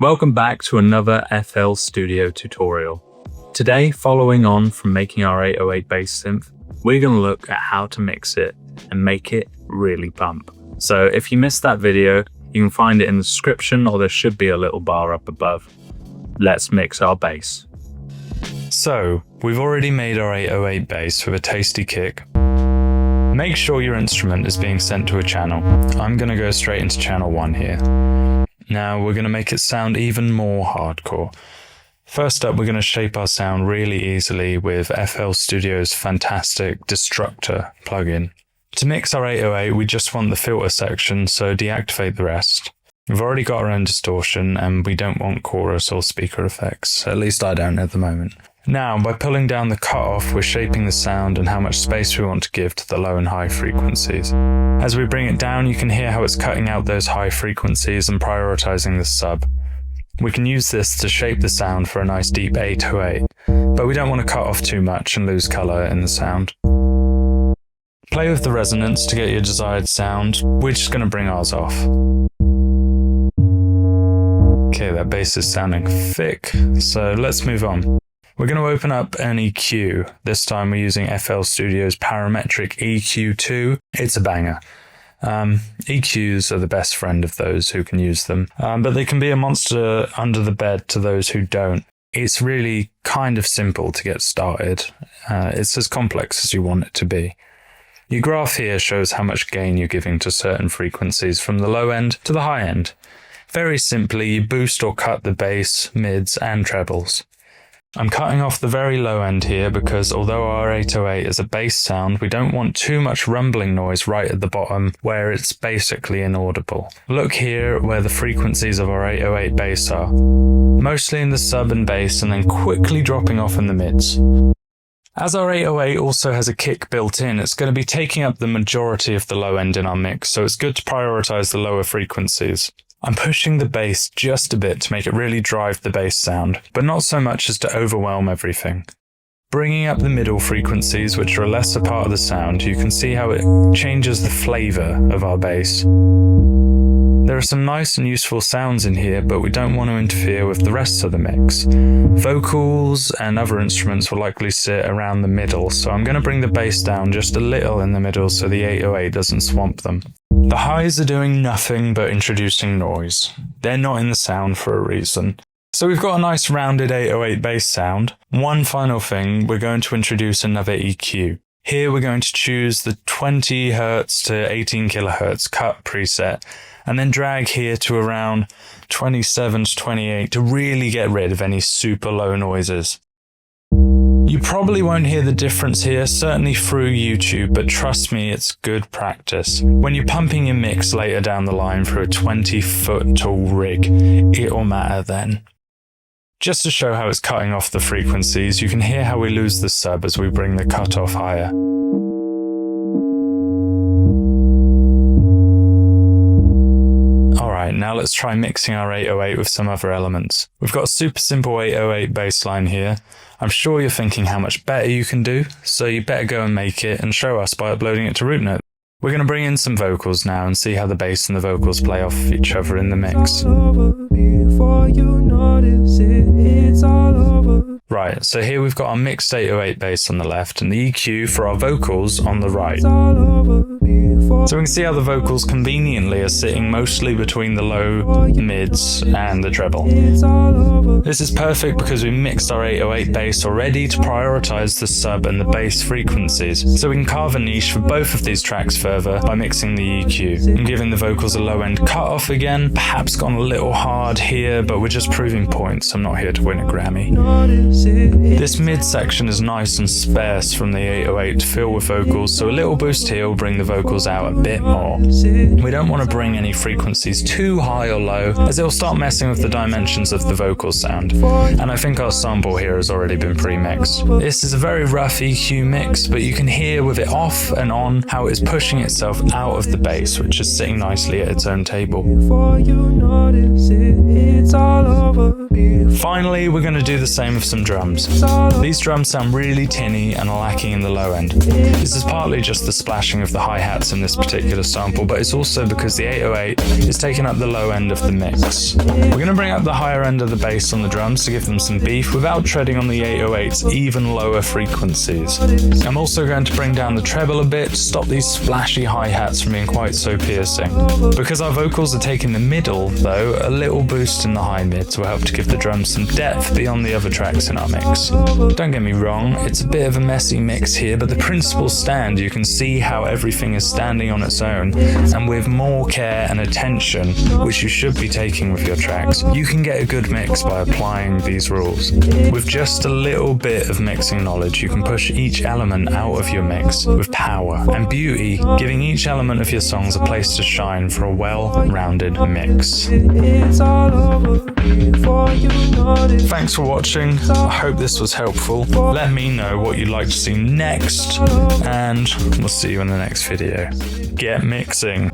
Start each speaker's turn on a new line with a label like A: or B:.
A: Welcome back to another FL Studio tutorial. Today, following on from making our 808 bass synth, we're going to look at how to mix it and make it really bump. So if you missed that video, you can find it in the description or there should be a little bar up above. Let's mix our bass. So, we've already made our 808 bass with a tasty kick. Make sure your instrument is being sent to a channel. I'm going to go straight into channel 1 here. Now we're going to make it sound even more hardcore. First up, we're going to shape our sound really easily with FL Studio's fantastic Destructor plugin. To mix our 808, we just want the filter section, so deactivate the rest. We've already got our own distortion and we don't want chorus or speaker effects, at least I don't at the moment. Now, by pulling down the cutoff, we're shaping the sound and how much space we want to give to the low and high frequencies. As we bring it down, you can hear how it's cutting out those high frequencies and prioritizing the sub. We can use this to shape the sound for a nice deep 808, but we don't want to cut off too much and lose color in the sound. Play with the resonance to get your desired sound. We're just going to bring ours off. Okay, that bass is sounding thick, so let's move on. We're going to open up an EQ. This time we're using FL Studio's parametric EQ2. It's a banger. EQs are the best friend of those who can use them, but they can be a monster under the bed to those who don't. It's really kind of simple to get started. It's as complex as you want it to be. Your graph here shows how much gain you're giving to certain frequencies from the low end to the high end. Very simply, you boost or cut the bass, mids, and trebles. I'm cutting off the very low end here because although our 808 is a bass sound, we don't want too much rumbling noise right at the bottom where it's basically inaudible. Look here where the frequencies of our 808 bass are, mostly in the sub and bass and then quickly dropping off in the mids. As our 808 also has a kick built in, it's going to be taking up the majority of the low end in our mix, so it's good to prioritize the lower frequencies. I'm pushing the bass just a bit to make it really drive the bass sound, but not so much as to overwhelm everything. Bringing up the middle frequencies, which are a lesser part of the sound, you can see how it changes the flavor of our bass. There are some nice and useful sounds in here, but we don't want to interfere with the rest of the mix. Vocals and other instruments will likely sit around the middle, so I'm going to bring the bass down just a little in the middle so the 808 doesn't swamp them. The highs are doing nothing but introducing noise. They're not in the sound for a reason. So we've got a nice rounded 808 bass sound. One final thing, we're going to introduce another EQ. Here we're going to choose the 20 Hz to 18 kHz cut preset and then drag here to around 27 to 28 to really get rid of any super low noises. You probably won't hear the difference here, certainly through YouTube, but trust me, it's good practice. When you're pumping your mix later down the line through a 20-foot tall rig, it'll matter then. Just to show how it's cutting off the frequencies, you can hear how we lose the sub as we bring the cutoff higher. Alright, now let's try mixing our 808 with some other elements. We've got a super simple 808 bass line here. I'm sure you're thinking how much better you can do, so you better go and make it and show us by uploading it to RouteNote. We're going to bring in some vocals now and see how the bass and the vocals play off each other in the mix. Right, so here we've got our mixed 808 bass on the left and the EQ for our vocals on the right. So we can see how the vocals conveniently are sitting mostly between the low, mids, and the treble. This is perfect because we mixed our 808 bass already to prioritize the sub and the bass frequencies, so we can carve a niche for both of these tracks further by mixing the EQ and giving the vocals a low end cut off again, perhaps gone a little hard here, but we're just proving points. I'm not here to win a Grammy. This mid section is nice and sparse from the 808 to fill with vocals, so a little boost here will bring the vocals out a bit more. We don't want to bring any frequencies too high or low, as it'll start messing with the dimensions of the vocal sound, and I think our sample here has already been pre-mixed. This is a very rough EQ mix, but you can hear with it off and on how it's pushing itself out of the bass, which is sitting nicely at its own table. Finally, we're going to do the same with some drums. These drums sound really tinny and are lacking in the low end. This is partly just the splashing of the hi-hats in this particular sample, but it's also because the 808 is taking up the low end of the mix. We're going to bring up the higher end of the bass on the drums to give them some beef without treading on the 808's even lower frequencies. I'm also going to bring down the treble a bit to stop these splashy hi-hats from being quite so piercing. Because our vocals are taking the middle, though, a little boost in the high mids will help to give the drums some depth beyond the other tracks in our mix. Don't get me wrong, it's a bit of a messy mix here, but the principles stand. You can see how everything is standing on its own, and with more care and attention, which you should be taking with your tracks, you can get a good mix by applying these rules. With just a little bit of mixing knowledge, you can push each element out of your mix with power and beauty, giving each element of your songs a place to shine for a well-rounded mix. Thanks for watching. I hope this was helpful. Let me know what you'd like to see next, and we'll see you in the next video. Get mixing.